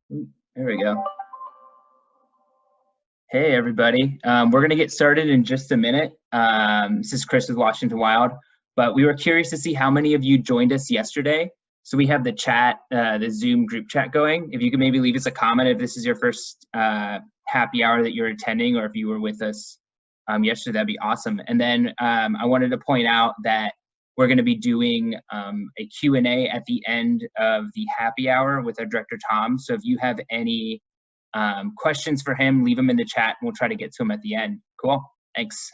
There we go. Hey, everybody. We're going to get started in just a minute. This is Chris with Washington Wild, but we were curious to see how many of you joined us yesterday. So we have the chat, the Zoom group chat going. If you could maybe leave us a comment if this is your first happy hour that you're attending, or if you were with us yesterday, that'd be awesome. And then I wanted to point out that we're going to be doing a Q&A at the end of the happy hour with our director, Tom. So if you have any questions for him, leave them in the chat and we'll try to get to them at the end. Cool, thanks.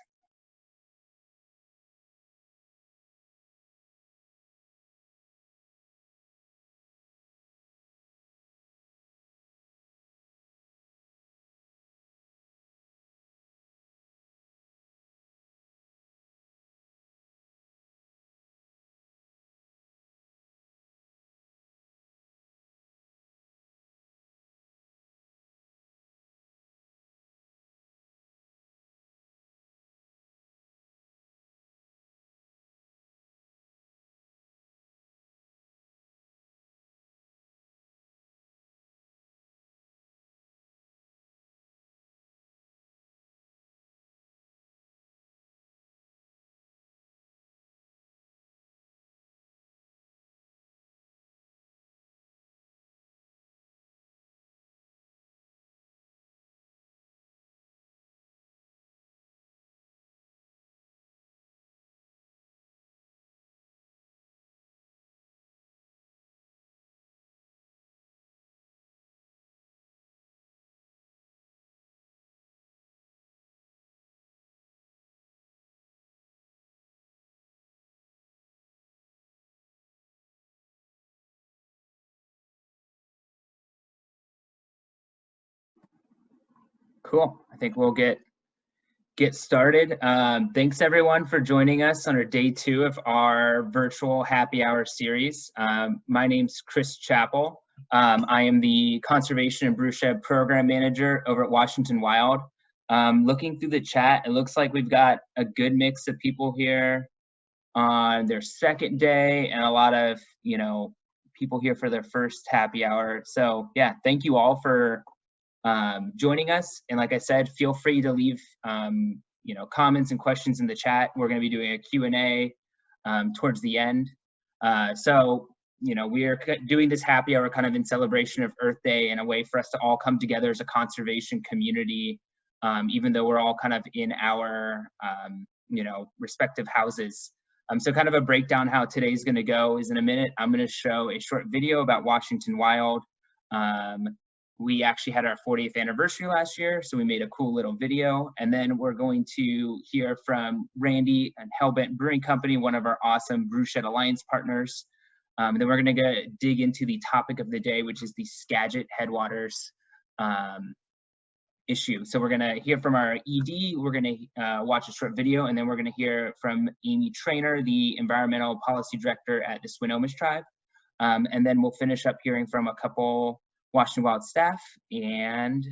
Cool. I think we'll get started. Thanks everyone for joining us on our day 2 of our virtual happy hour series. My name's Chris Chappell. I am the Conservation and Brewshed Program Manager over at Washington Wild. Looking through the chat, it looks like we've got a good mix of people here on their second day and a lot of, people here for their first happy hour. So yeah, thank you all for joining us. And like I said, feel free to leave comments and questions in the chat. We're going to be doing a Q&A towards the end. We are doing this happy hour kind of in celebration of Earth Day and a way for us to all come together as a conservation community, even though we're all kind of in our respective houses. So kind of a breakdown how today's going to go is in a minute, I'm going to show a short video about Washington Wild. We actually had our 40th anniversary last year, so we made a cool little video. And then we're going to hear from Randy and Hellbent Brewing Company, one of our awesome Brewshed Alliance partners. And then we're going to dig into the topic of the day, which is the Skagit Headwaters issue. So we're going to hear from our ED, we're going to watch a short video, and then we're going to hear from Amy Trainer, the Environmental Policy Director at the Swinomish Tribe. And then we'll finish up hearing from a couple Washington Wild staff and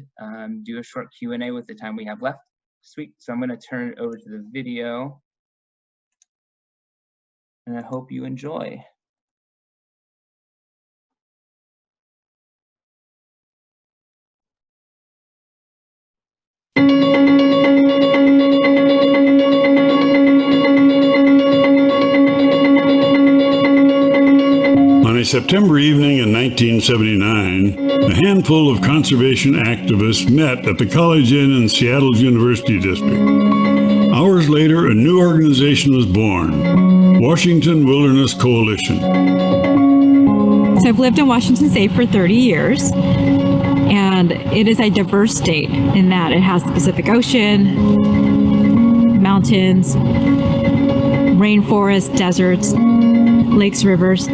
do a short Q&A with the time we have left. Sweet, so I'm going to turn it over to the video and I hope you enjoy. On a September evening in 1979, a handful of conservation activists met at the College Inn in Seattle's University District. Hours later, a new organization was born, Washington Wilderness Coalition. So I've lived in Washington State for 30 years, and it is a diverse state in that it has the Pacific Ocean, mountains, rainforests, deserts, lakes, rivers.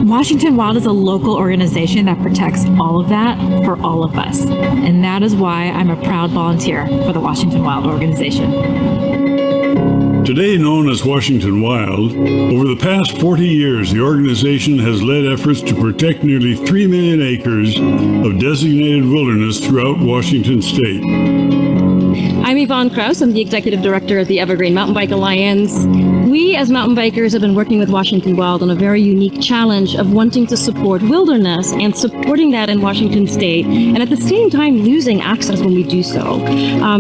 Washington Wild is a local organization that protects all of that for all of us. And that is why I'm a proud volunteer for the Washington Wild organization. Today known as Washington Wild, over the past 40 years, the organization has led efforts to protect nearly 3 million acres of designated wilderness throughout Washington State. I'm Yvonne Krause. I'm the Executive Director of the Evergreen Mountain Bike Alliance. We We as mountain bikers have been working with Washington Wild on a very unique challenge of wanting to support wilderness and supporting that in Washington State, and at the same time losing access when we do so.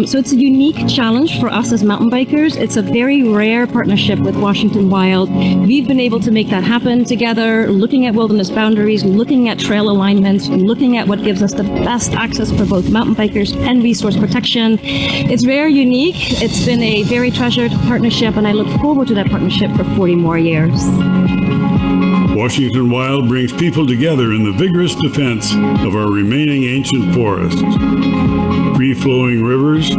So it's a unique challenge for us as mountain bikers. It's a very rare partnership with Washington Wild. We've been able to make that happen together, looking at wilderness boundaries, looking at trail alignments, looking at what gives us the best access for both mountain bikers and resource protection. It's very unique. It's been a very treasured partnership, and I look forward to that partnership for 40 more years. Washington Wild brings people together in the vigorous defense of our remaining ancient forests, free-flowing rivers,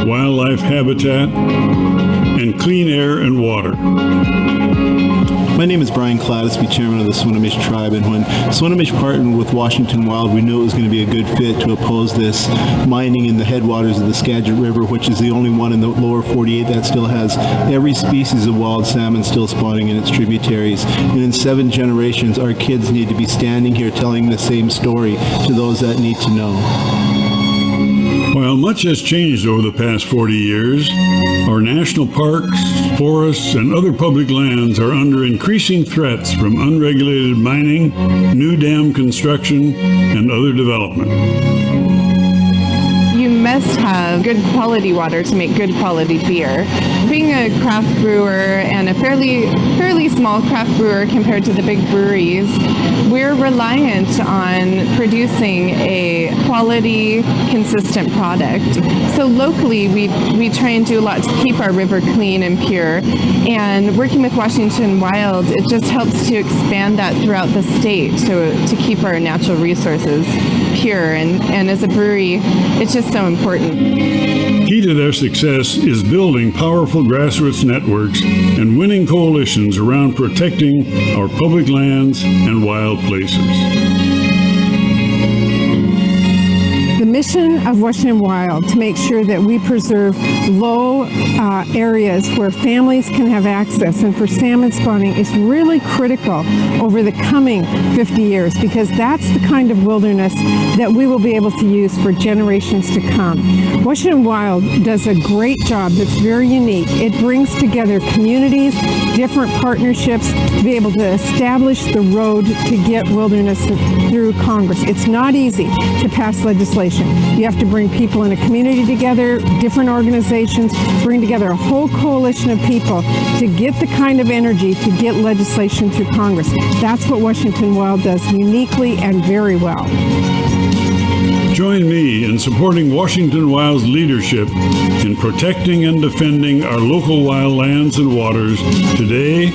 wildlife habitat, and clean air and water. My name is Brian Clattisby, chairman of the Swinomish Tribe, and when Swinomish partnered with Washington Wild, we knew it was going to be a good fit to oppose this mining in the headwaters of the Skagit River, which is the only one in the lower 48 that still has every species of wild salmon still spawning in its tributaries. And in 7 generations, our kids need to be standing here telling the same story to those that need to know. While much has changed over the past 40 years, our national parks, forests, and other public lands are under increasing threats from unregulated mining, new dam construction, and other development. You must have good quality water to make good quality beer. Being a craft brewer and a fairly small craft brewer compared to the big breweries, we're reliant on producing a quality, consistent product. So locally, we try and do a lot to keep our river clean and pure. And working with Washington Wild, it just helps to expand that throughout the state to keep our natural resources pure. And as a brewery, it's just so important. Key to their success is building powerful grassroots networks and winning coalitions around protecting our public lands and wild places. The mission of Washington Wild to make sure that we preserve low areas where families can have access and for salmon spawning is really critical over the coming 50 years, because that's the kind of wilderness that we will be able to use for generations to come. Washington Wild does a great job that's very unique. It brings together communities, different partnerships to be able to establish the road to get wilderness through Congress. It's not easy to pass legislation. You have to bring people in a community together, different organizations, bring together a whole coalition of people to get the kind of energy to get legislation through Congress. That's what Washington Wild does uniquely and very well. Join me in supporting Washington Wild's leadership in protecting and defending our local wildlands and waters today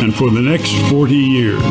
and for the next 40 years.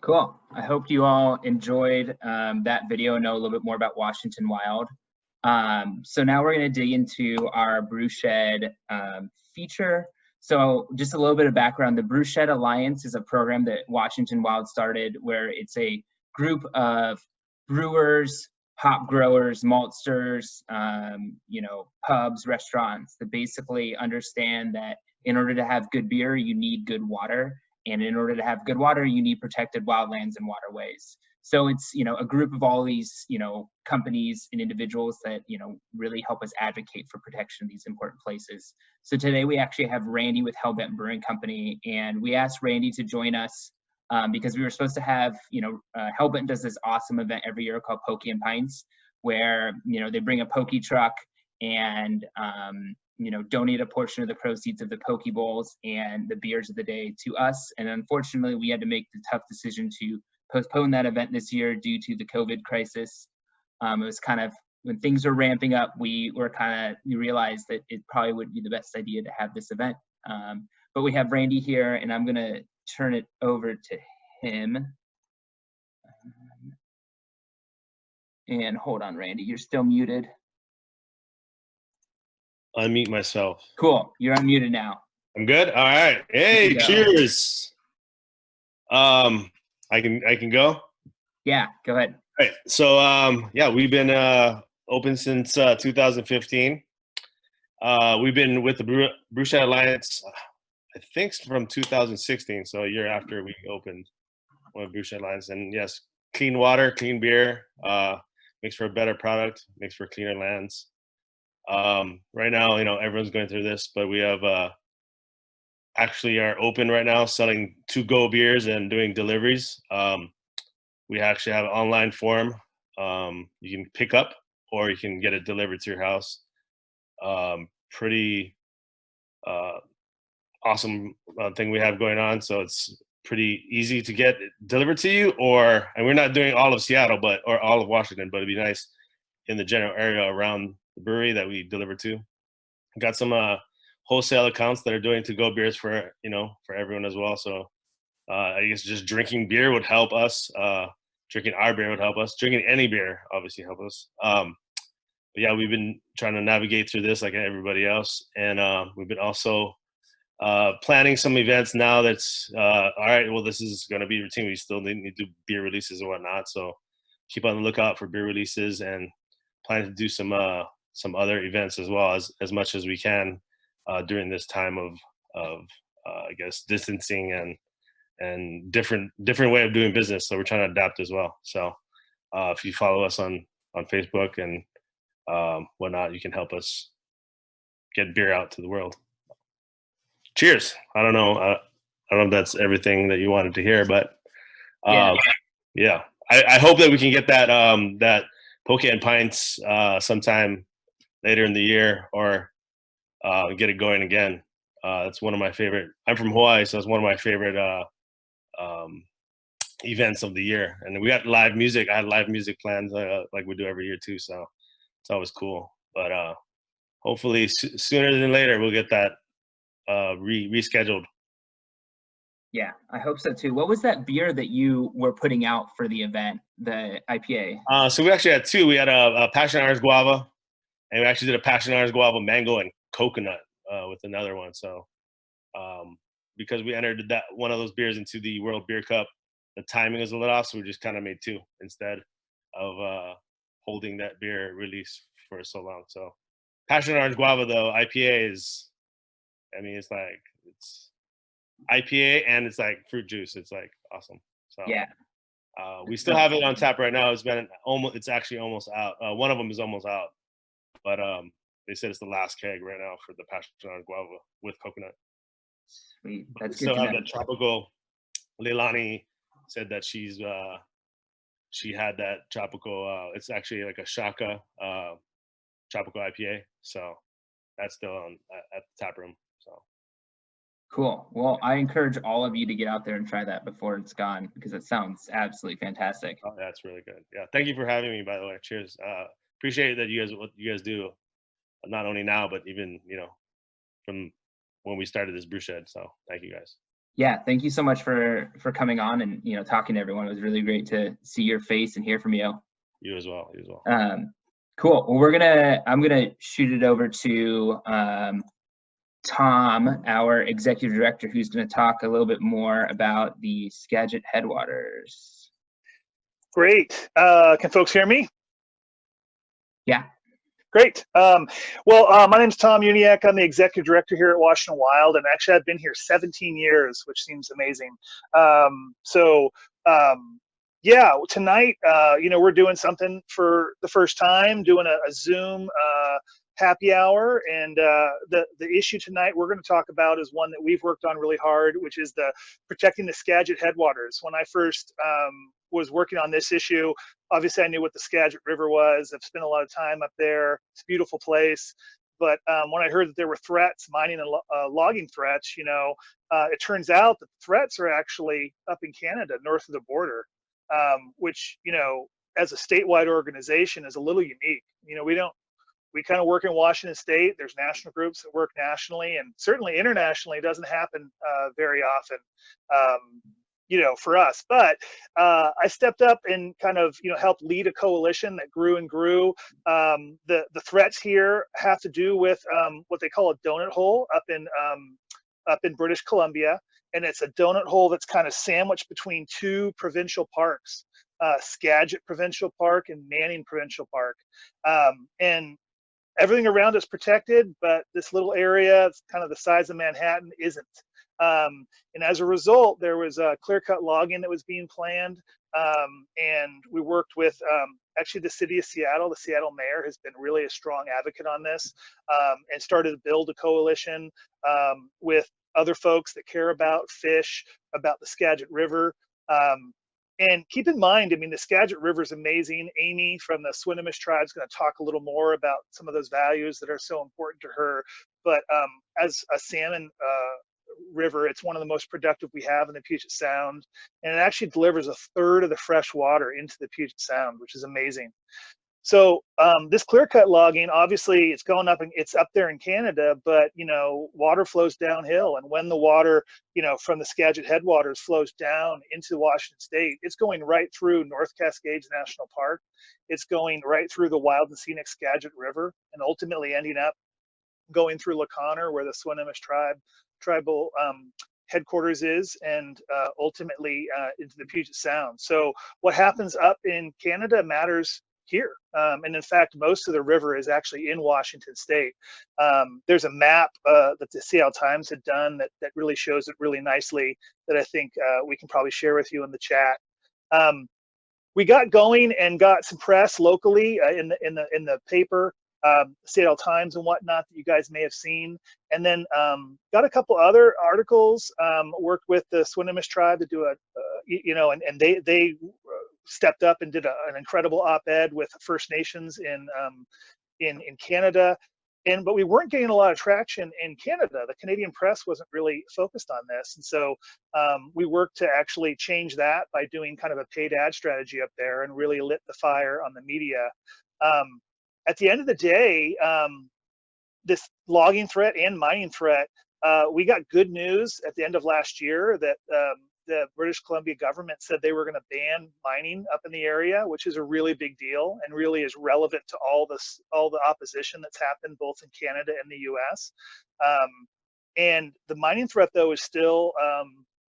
Cool. I hope you all enjoyed that video and know a little bit more about Washington Wild. So now we're going to dig into our Brewshed feature. So just a little bit of background. The Brewshed Alliance is a program that Washington Wild started where it's a group of brewers, hop growers, maltsters, pubs, restaurants that basically understand that in order to have good beer, you need good water. And in order to have good water, you need protected wildlands and waterways. So it's, a group of all these, companies and individuals that, really help us advocate for protection of these important places. So today we actually have Randy with Hellbent Brewing Company, and we asked Randy to join us because we were supposed to have, Hellbent does this awesome event every year called Pokey and Pints, where, they bring a pokey truck and, donate a portion of the proceeds of the poke bowls and the beers of the day to us. And unfortunately, we had to make the tough decision to postpone that event this year due to the COVID crisis. It was kind of when things are ramping up, we realized that it probably would be the best idea to have this event. But we have Randy here, and I'm gonna turn it over to him. And hold on, Randy, you're still muted. Unmute myself. Cool, you're unmuted now. I'm good. All right. Hey, cheers. I can go. Yeah, go ahead. All right. So yeah, we've been open since 2015. We've been with the Brewshed Alliance, I think, from 2016. So a year after we opened with Brewshed Alliance, and yes, clean water, clean beer, makes for a better product, makes for cleaner lands. Right now, everyone's going through this, but we have actually are open right now selling to-go beers and doing deliveries. We actually have an online form. You can pick up or you can get it delivered to your house. Pretty awesome thing we have going on. So it's pretty easy to get delivered to you, and we're not doing all of Seattle, or all of Washington, but it'd be nice in the general area around the brewery that we deliver to. Got some wholesale accounts that are doing to-go beers for everyone as well. So I guess just drinking beer would help us. Drinking our beer would help us. Drinking any beer obviously help us. But yeah, we've been trying to navigate through this like everybody else, and we've been also planning some events now. That's all right. Well, this is going to be routine. We still need to do beer releases and whatnot. So keep on the lookout for beer releases, and plan to do some other events as well, as much as we can during this time of I guess distancing and different way of doing business. So we're trying to adapt as well. So if you follow us on Facebook and whatnot, you can help us get beer out to the world. Cheers. I don't know if that's everything that you wanted to hear, but yeah. I hope that we can get that that Poke and Pints sometime later in the year, or get it going again. It's one of my favorite. I'm from Hawaii, so it's one of my favorite events of the year. And we got live music. I had live music plans like we do every year too, so it's always cool. But hopefully sooner than later we'll get that rescheduled. Yeah, I hope so too. What was that beer that you were putting out for the event, the IPA? So we actually had two. We had a Passion Orange Guava, and we actually did a Passion Orange Guava Mango and Coconut with another one. So because we entered that one of those beers into the World Beer Cup, the timing was a little off, so we just kind of made two instead of holding that beer release for so long. So Passion Orange Guava, though, IPA is, it's IPA and it's like fruit juice. It's like awesome. So yeah, we still have it on tap right now. It's actually almost out. One of them is almost out, but they said it's the last keg right now for the Passion Orange Guava with coconut. Sweet. That's good. Still have that tropical. Leilani said that she had that tropical. It's actually like a Shaka tropical IPA. So that's still on at the tap room. So cool. Well, I encourage all of you to get out there and try that before it's gone, because it sounds absolutely fantastic. Oh, that's really good. Yeah, thank you for having me. By the way, cheers. Appreciate that what you guys do, not only now but even from when we started this brew shed. So thank you guys. Yeah, thank you so much for coming on and talking to everyone. It was really great to see your face and hear from you. You as well. You as well. Cool. Well, I'm gonna shoot it over to Tom, our executive director, who's going to talk a little bit more about the Skagit Headwaters. Great. Can folks hear me? Yeah. Great. Well, my name's Tom Uniak. I'm the executive director here at Washington Wild, and actually I've been here 17 years, which seems amazing. Yeah, tonight, we're doing something for the first time, doing a Zoom happy hour, and the issue tonight we're going to talk about is one that we've worked on really hard, which is the protecting the Skagit Headwaters. When I first was working on this issue, obviously I knew what the Skagit River was. I've spent a lot of time up there. It's a beautiful place. But when I heard that there were threats, mining and logging threats, it turns out that the threats are actually up in Canada, north of the border, which, as a statewide organization is a little unique. You know, we kind of work in Washington State. There's national groups that work nationally, and certainly internationally. It doesn't happen very often, you know, for us. But I stepped up and kind of, you know, helped lead a coalition that grew and grew. The threats here have to do with what they call a donut hole up in British Columbia, and it's a donut hole that's kind of sandwiched between two provincial parks, Skagit Provincial Park and Manning Provincial Park, and everything around it's protected, but this little area, it's kind of the size of Manhattan, isn't. And as a result, there was clear-cut logging that was being planned, and we worked with actually the city of Seattle. The Seattle mayor has been really a strong advocate on this, and started to build a coalition with other folks that care about fish, about the Skagit River. And keep in mind, I mean, the Skagit River is amazing. Amy from the Swinomish Tribe is going to talk a little more about some of those values that are so important to her. But as a salmon river, it's one of the most productive we have in the Puget Sound, and it actually delivers a third of the fresh water into the Puget Sound, which is amazing. So this clear-cut logging, obviously, it's going up and it's up there in Canada, but you know, water flows downhill, and when the water, you know, from the Skagit Headwaters flows down into Washington State, it's going right through North Cascades National Park. It's going right through the wild and scenic Skagit River, and ultimately ending up going through La Conner, where the Swinomish tribal headquarters is, and ultimately into the Puget Sound. So what happens up in Canada matters here, and in fact, most of the river is actually in Washington State. There's a map that the Seattle Times had done that really shows it really nicely, that I think we can probably share with you in the chat. We got going and got some press locally in the paper, Seattle Times and whatnot, that you guys may have seen, and then got a couple other articles. Worked with the Swinomish Tribe to do a you know, and they stepped up and did an incredible op-ed with First Nations in Canada, but we weren't getting a lot of traction in Canada. The Canadian press wasn't really focused on this, and so we worked to actually change that by doing kind of a paid ad strategy up there, and really lit the fire on the media. At the end of the day, this logging threat and mining threat, we got good news at the end of last year that the British Columbia government said they were going to ban mining up in the area, which is a really big deal and really is relevant to all the opposition that's happened both in Canada and the US. And the mining threat, though, is still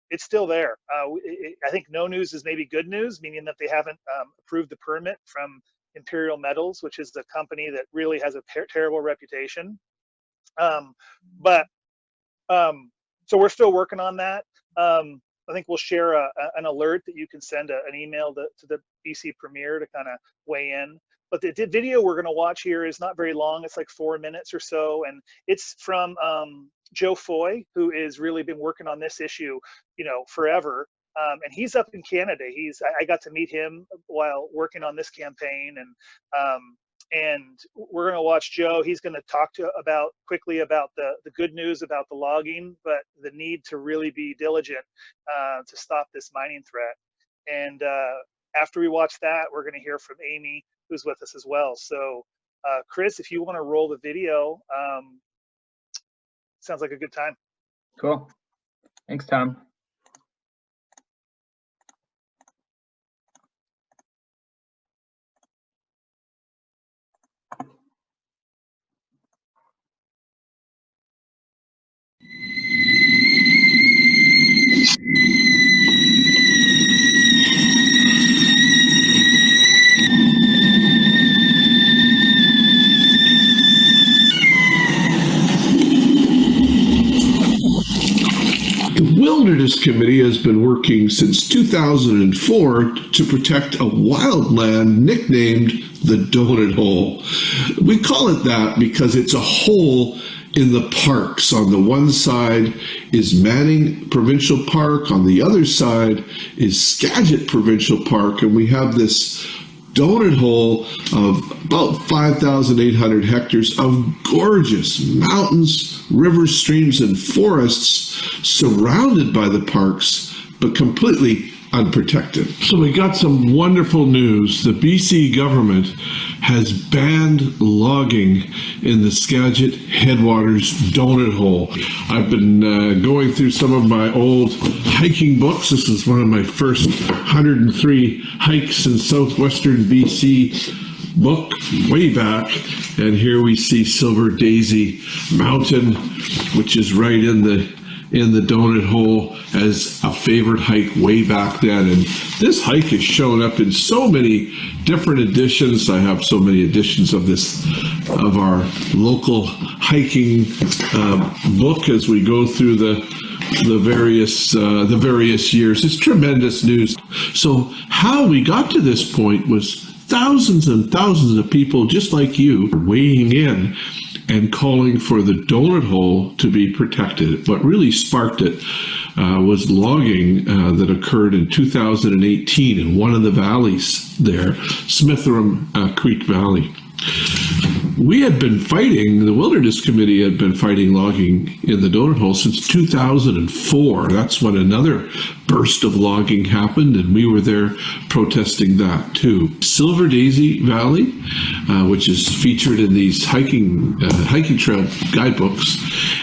it's still there. I think no news is maybe good news, meaning that they haven't approved the permit from Imperial Metals, which is the company that really has a terrible reputation. So we're still working on that. I think we'll share an alert that you can send an email to the BC Premier to kind of weigh in. But the video we're going to watch here is not very long. It's like 4 minutes or so, and it's from Joe Foy, who has really been working on this issue, you know, forever. And he's up in Canada. I got to meet him while working on this campaign, and we're going to watch Joe. He's going to talk quickly about the good news about the logging, but the need to really be diligent to stop this mining threat. And after we watch that, we're going to hear from Amy, who's with us as well. So Chris, if you want to roll the video, sounds like a good time. Cool. Thanks, Tom. The Wilderness Committee has been working since 2004 to protect a wildland nicknamed the Donut Hole. We call it that because it's a hole in the parks. On the one side is Manning Provincial Park, on the other side is Skagit Provincial Park, and we have this donut hole of about 5,800 hectares of gorgeous mountains, rivers, streams, and forests surrounded by the parks, but completely unprotected. So we got some wonderful news. The BC government has banned logging in the Skagit Headwaters donut hole. I've been going through some of my old hiking books. This is one of my first 103 hikes in southwestern BC book way back, and here we see Silverdaisy Mountain, which is right in the donut hole as a favorite hike way back then. And this hike has shown up in so many different editions. I have so many editions of our local hiking book as we go through the various years. It's tremendous news. So how we got to this point was thousands and thousands of people just like you weighing in and calling for the donut hole to be protected. What really sparked it was logging that occurred in 2018 in one of the valleys there, Smitheram Creek Valley. We had been fighting, the Wilderness Committee had been fighting logging in the donut hole since 2004. That's when another burst of logging happened, and we were there protesting that too. Silverdaisy Valley, which is featured in these hiking trail guidebooks,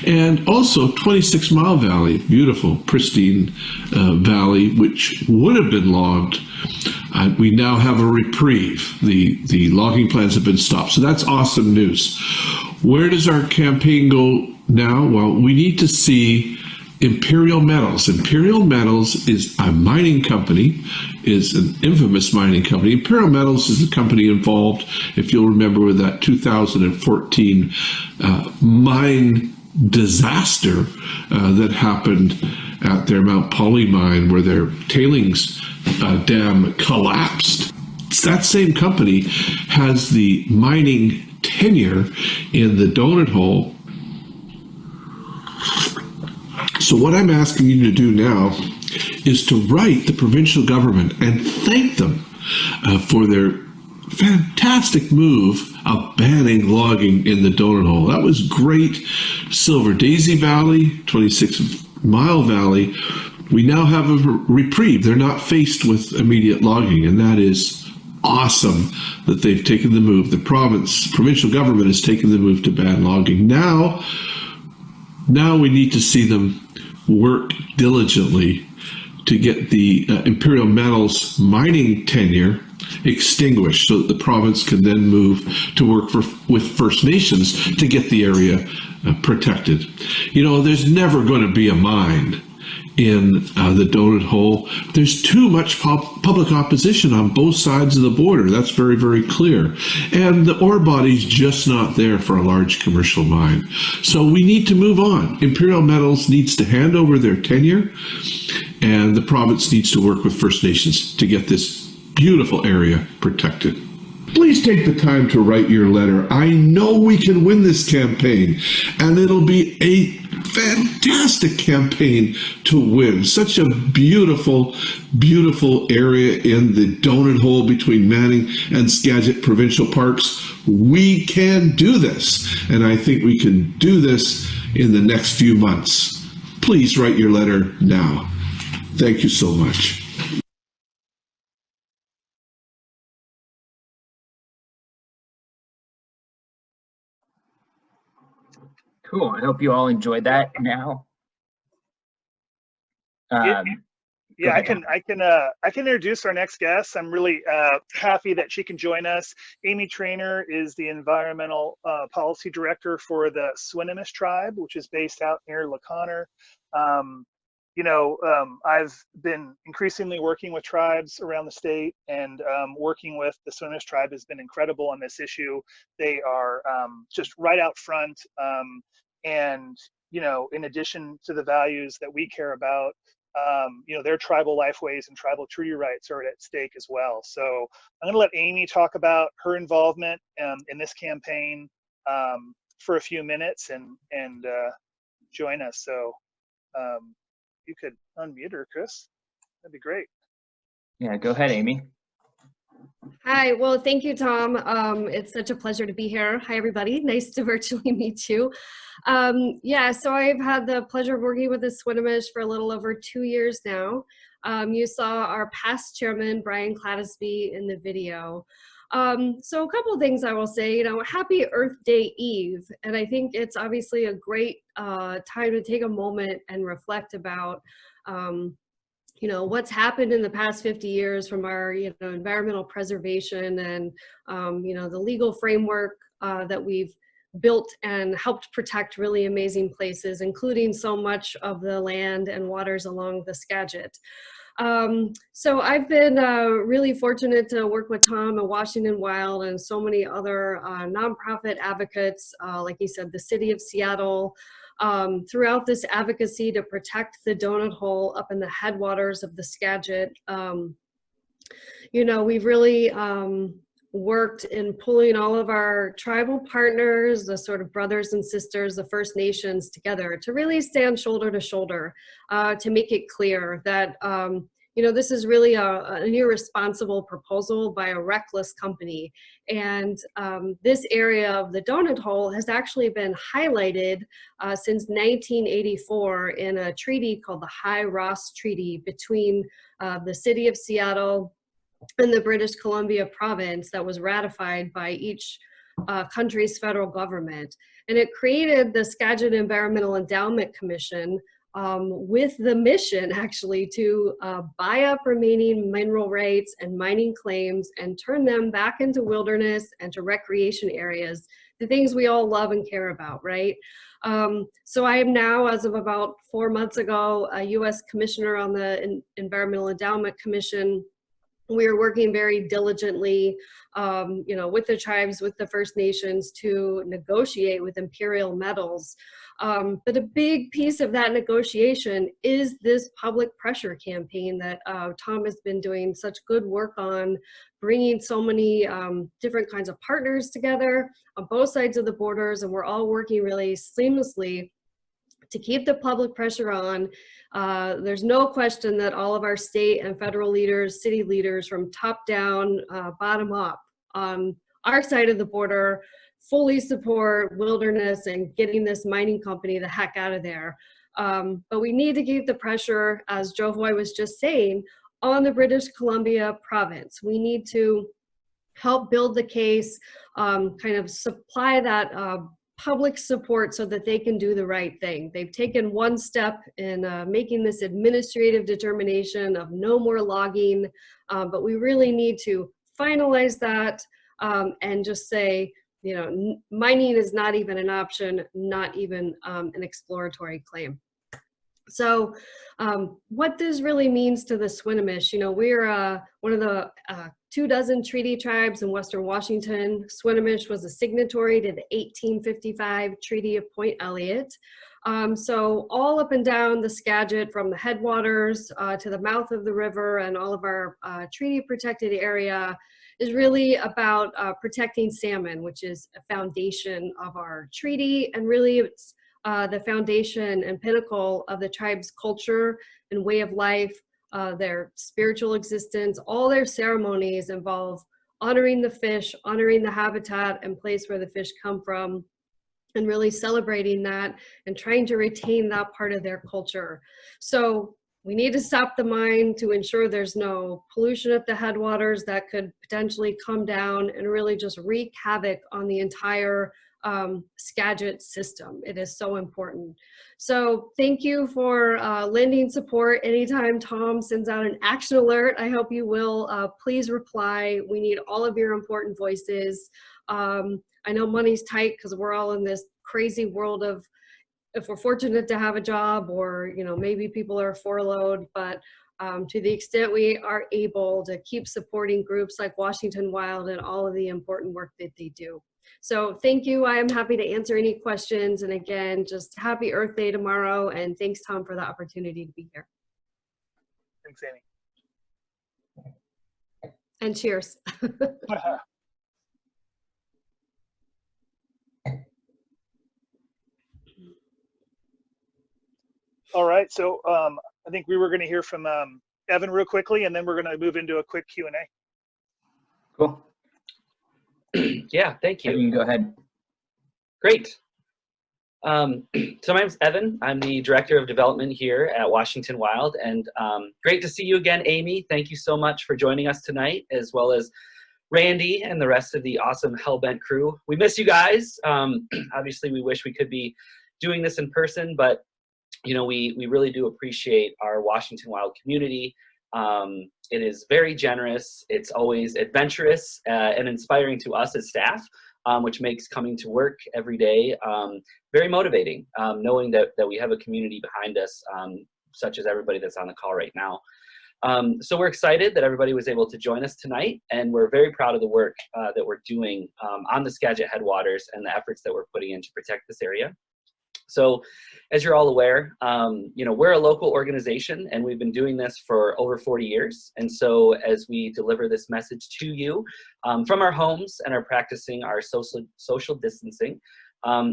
and also 26 Mile Valley, beautiful, pristine valley, which would have been logged. We now have a reprieve. The logging plans have been stopped. So that's awesome news. Where does our campaign go now? Well, we need to see Imperial Metals. Imperial Metals is a mining company, is an infamous mining company. Imperial Metals is a company involved, if you'll remember, with that 2014 mine disaster that happened at their Mount Poly mine, where their tailings dam collapsed. That same company has the mining tenure in the donut hole. So what I'm asking you to do now is to write the provincial government and thank them for their fantastic move of banning logging in the donut hole. That was great. Silverdaisy Valley, 26 Mile Valley, we now have a reprieve. They're not faced with immediate logging, and that is awesome that they've taken the move. The provincial government has taken the move to ban logging. Now we need to see them work diligently to get the Imperial Metals mining tenure extinguished so that the province can then move to work with First Nations to get the area protected. You know, there's never going to be a mine in the donut hole. There's too much public opposition on both sides of the border. That's very, very clear. And the ore body's just not there for a large commercial mine. So we need to move on. Imperial Metals needs to hand over their tenure, and the province needs to work with First Nations to get this beautiful area protected. Please take the time to write your letter. I know we can win this campaign, and it'll be a fantastic campaign to win. Such a beautiful, beautiful area in the donut hole between Manning and Skagit provincial parks. We can do this, and I think we can do this in the next few months. Please write your letter now. Thank you so much. Cool. I hope you all enjoyed that. Now, I can introduce our next guest. I'm really happy that she can join us. Amy Trainer is the environmental policy director for the Swinomish Tribe, which is based out near La Conner. I've been increasingly working with tribes around the state, and working with the Swinomish Tribe has been incredible on this issue. They are just right out front, and in addition to the values that we care about, their tribal lifeways and tribal treaty rights are at stake as well. So I'm going to let Amy talk about her involvement in this campaign for a few minutes and join us. So you could unmute her, Chris. That'd be great. Yeah, go ahead, Amy. Hi, well, thank you, Tom. It's such a pleasure to be here. Hi, everybody. Nice to virtually meet you. So I've had the pleasure of working with the Swinomish for a little over 2 years now. You saw our past chairman, Brian Clattisby, in the video. So a couple of things I will say, happy Earth Day Eve. And I think it's obviously a great time to take a moment and reflect about what's happened in the past 50 years from our, environmental preservation and, the legal framework that we've built and helped protect really amazing places, including so much of the land and waters along the Skagit. So I've been really fortunate to work with Tom at Washington Wild and so many other nonprofit advocates, like he said, the city of Seattle, throughout this advocacy to protect the donut hole up in the headwaters of the Skagit. We've really worked in pulling all of our tribal partners, the sort of brothers and sisters, the First Nations together to really stand shoulder to shoulder to make it clear that this is really an irresponsible proposal by a reckless company. And this area of the donut hole has actually been highlighted since 1984 in a treaty called the High Ross Treaty between the city of Seattle and the British Columbia province that was ratified by each country's federal government. And it created the Skagit Environmental Endowment Commission with the mission actually to buy up remaining mineral rights and mining claims and turn them back into wilderness and to recreation areas, the things we all love and care about, right? So I am now, as of about 4 months ago, a U.S. Commissioner on the Environmental Endowment Commission. We are working very diligently, with the tribes, with the First Nations to negotiate with Imperial Metals. But a big piece of that negotiation is this public pressure campaign that Tom has been doing such good work on, bringing so many different kinds of partners together on both sides of the borders, and we're all working really seamlessly to keep the public pressure on. There's no question that all of our state and federal leaders, city leaders, from top down, bottom up, on our side of the border, fully support wilderness and getting this mining company the heck out of there. But we need to keep the pressure, as Joe Hoy was just saying, on the British Columbia province. We need to help build the case, kind of supply that public support so that they can do the right thing. They've taken one step in making this administrative determination of no more logging, but we really need to finalize that and just say, mining is not even an option, not even an exploratory claim. So what this really means to the Swinomish, we're one of the 24 treaty tribes in Western Washington. Swinomish was a signatory to the 1855 Treaty of Point Elliott. So all up and down the Skagit, from the headwaters to the mouth of the river, and all of our treaty protected area is really about protecting salmon, which is a foundation of our treaty, and really it's the foundation and pinnacle of the tribe's culture and way of life, their spiritual existence. All their ceremonies involve honoring the fish, honoring the habitat and place where the fish come from, and really celebrating that and trying to retain that part of their culture. So we need to stop the mine to ensure there's no pollution at the headwaters that could potentially come down and really just wreak havoc on the entire Skagit system. It is so important. So thank you for lending support. Anytime Tom sends out an action alert, I hope you will please reply. We need all of your important voices. I know money's tight because we're all in this crazy world of, if we're fortunate to have a job, or maybe people are furloughed, but to the extent we are able to keep supporting groups like Washington Wild and all of the important work that they do. So thank you. I am happy to answer any questions. And again, just happy Earth Day tomorrow. And thanks, Tom, for the opportunity to be here. Thanks, Amy. And cheers. All right, so I think we were going to hear from Evan real quickly, and then we're going to move into a quick Q&A. Cool. Yeah, thank you. You can go ahead. Great. So my name's Evan. I'm the Director of Development here at Washington Wild, and great to see you again, Amy. Thank you so much for joining us tonight, as well as Randy and the rest of the awesome Hellbent crew. We miss you guys. Obviously, we wish we could be doing this in person, but you know, we really do appreciate our Washington Wild community. It is very generous. It's always adventurous and inspiring to us as staff, which makes coming to work every day very motivating, knowing that we have a community behind us, such as everybody that's on the call right now. So we're excited that everybody was able to join us tonight, and we're very proud of the work that we're doing on the Skagit Headwaters and the efforts that we're putting in to protect this area. So as you're all aware, you know, we're a local organization and we've been doing this for over 40 years. And so as we deliver this message to you from our homes and are practicing our social distancing,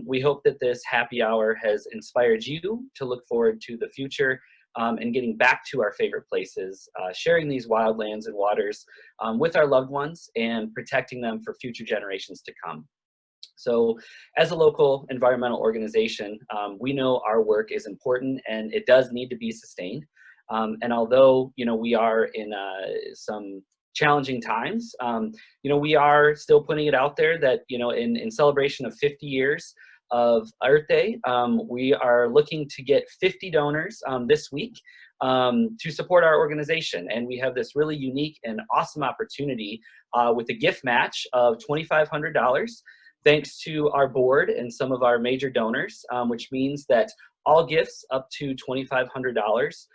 we hope that this happy hour has inspired you to look forward to the future and getting back to our favorite places, sharing these wild lands and waters with our loved ones and protecting them for future generations to come. So as a local environmental organization, we know our work is important and it does need to be sustained. And although, you know, we are in some challenging times, you know, we are still putting it out there that, you know, in celebration of 50 years of Earth Day, we are looking to get 50 donors this week to support our organization. And we have this really unique and awesome opportunity with a gift match of $2,500. Thanks to our board and some of our major donors, which means that all gifts up to $2,500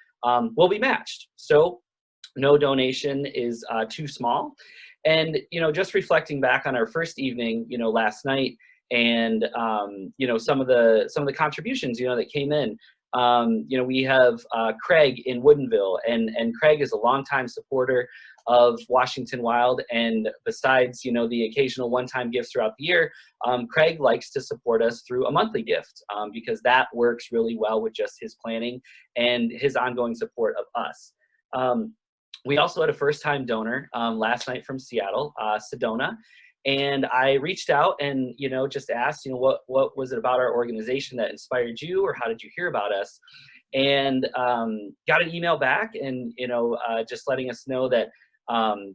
will be matched. So no donation is too small. And, you know, just reflecting back on our first evening, you know, last night, and, you know, some of the contributions, you know, that came in. You know, we have Craig in Woodinville, and Craig is a longtime supporter of Washington Wild, and besides, you know, the occasional one-time gifts throughout the year, Craig likes to support us through a monthly gift because that works really well with just his planning and his ongoing support of us. We also had a first-time donor last night from Seattle, Sedona, and I reached out and, you know, just asked, you know, what was it about our organization that inspired you, or how did you hear about us? And got an email back, and, you know, just letting us know that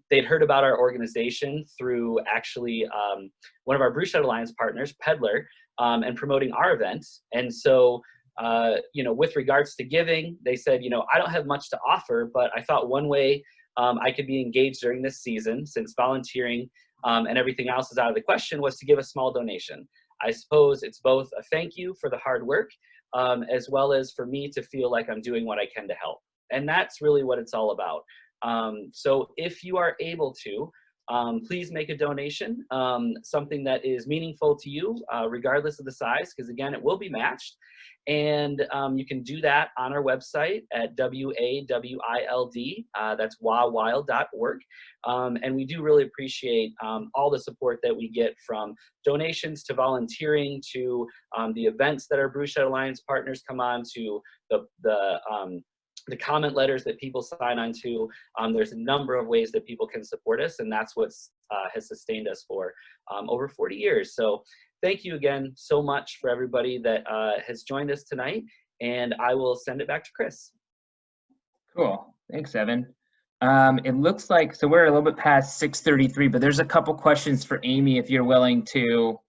they'd heard about our organization through actually one of our Brewshed Alliance partners, Peddler, and promoting our event. And so, you know, with regards to giving, they said, you know, I don't have much to offer, but I thought one way I could be engaged during this season, since volunteering and everything else is out of the question, was to give a small donation. I suppose it's both a thank you for the hard work, as well as for me to feel like I'm doing what I can to help. And that's really what it's all about. So if you are able to, please make a donation, something that is meaningful to you, regardless of the size, because again, it will be matched. And you can do that on our website at WAWILD, that's wawild.org. And we do really appreciate all the support that we get, from donations to volunteering to the events that our Brewshed Alliance partners come on to, the comment letters that people sign on to. There's a number of ways that people can support us, and that's what has sustained us for over 40 years. So thank you again so much for everybody that has joined us tonight, and I will send it back to Chris. Cool, thanks, Evan. It looks like, so we're a little bit past 6:33, but there's a couple questions for Amy if you're willing to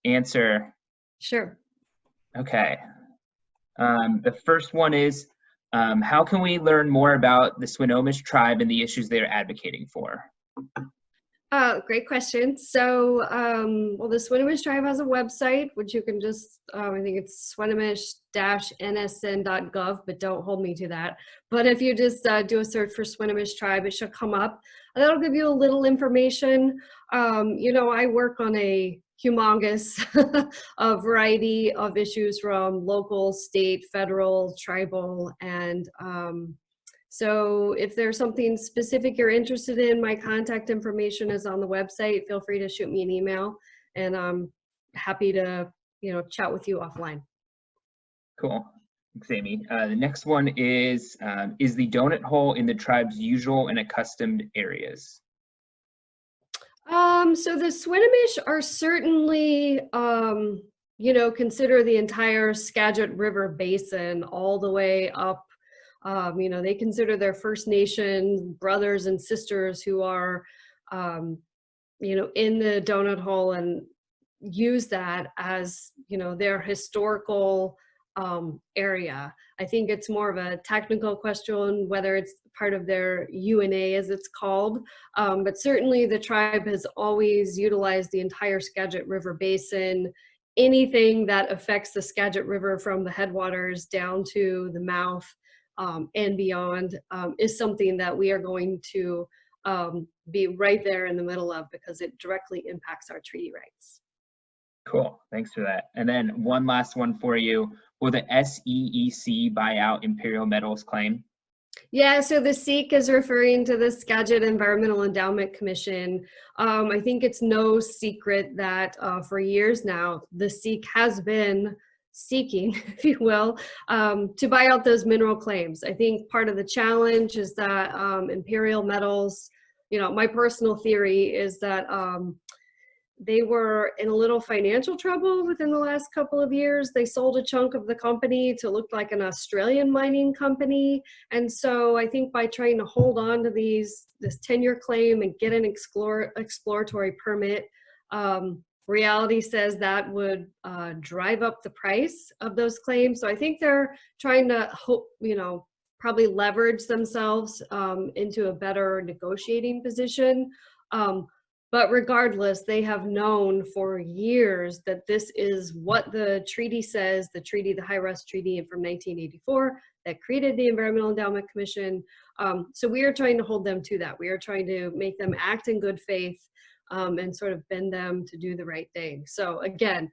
answer. Sure. Okay. The first one is, how can we learn more about the Swinomish Tribe and the issues they're advocating for? Great question. So, well, the Swinomish Tribe has a website, which you can just, I think it's swinomish-nsn.gov, but don't hold me to that. But if you just do a search for Swinomish Tribe, it should come up. And that'll give you a little information. You know, I work on a humongous variety of issues, from local, state, federal, tribal, and so if there's something specific you're interested in, my contact information is on the website. Feel free to shoot me an email, and I'm happy to, you know, chat with you offline. Cool. Thanks, Amy. The next one is the donut hole in the tribe's usual and accustomed areas? So the Swinomish are certainly you know, consider the entire Skagit River basin all the way up. You know, they consider their First Nation brothers and sisters who are, you know, in the donut hole, and use that as, you know, their historical area. I think it's more of a technical question whether it's part of their UNA as it's called, but certainly the tribe has always utilized the entire Skagit River basin. Anything that affects the Skagit River from the headwaters down to the mouth and beyond is something that we are going to be right there in the middle of, because it directly impacts our treaty rights. Cool, thanks for that. And then one last one for you. Will the SEEC buy out Imperial Metals claim? Yeah, so the SEEC is referring to the Skagit Environmental Endowment Commission. I think it's no secret that for years now, the SEEC has been seeking, if you will, to buy out those mineral claims. I think part of the challenge is that Imperial Metals, you know, my personal theory is that they were in a little financial trouble within the last couple of years. They sold a chunk of the company to look like an Australian mining company. And so I think by trying to hold on to this 10-year claim and get an exploratory permit, reality says that would drive up the price of those claims. So I think they're trying to hope, you know, probably leverage themselves into a better negotiating position. But regardless, they have known for years that this is what the treaty says, the High Rust Treaty from 1984 that created the Environmental Endowment Commission. So we are trying to hold them to that. We are trying to make them act in good faith and sort of bend them to do the right thing. So again,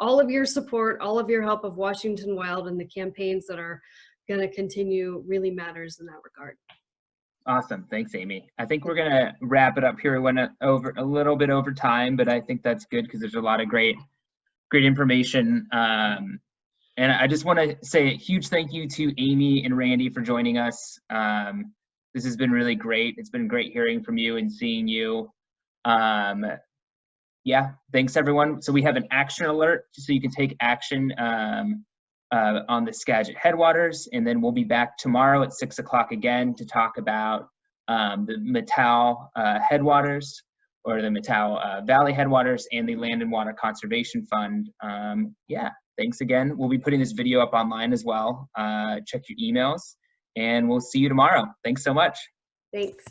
all of your support, all of your help of Washington Wild and the campaigns that are going to continue really matters in that regard. Awesome. Thanks, Amy. I think we're going to wrap it up here. We went over a little bit over time, but I think that's good because there's a lot of great information. And I just want to say a huge thank you to Amy and Randy for joining us. This has been really great. It's been great hearing from you and seeing you. Yeah, thanks everyone. So we have an action alert so you can take action on the Skagit Headwaters, and then we'll be back tomorrow at 6 o'clock again to talk about the Matau Headwaters, or the Matau Valley Headwaters, and the Land and Water Conservation Fund. Yeah, thanks again. We'll be putting this video up online as well. Check your emails, and we'll see you tomorrow. Thanks so much. Thanks.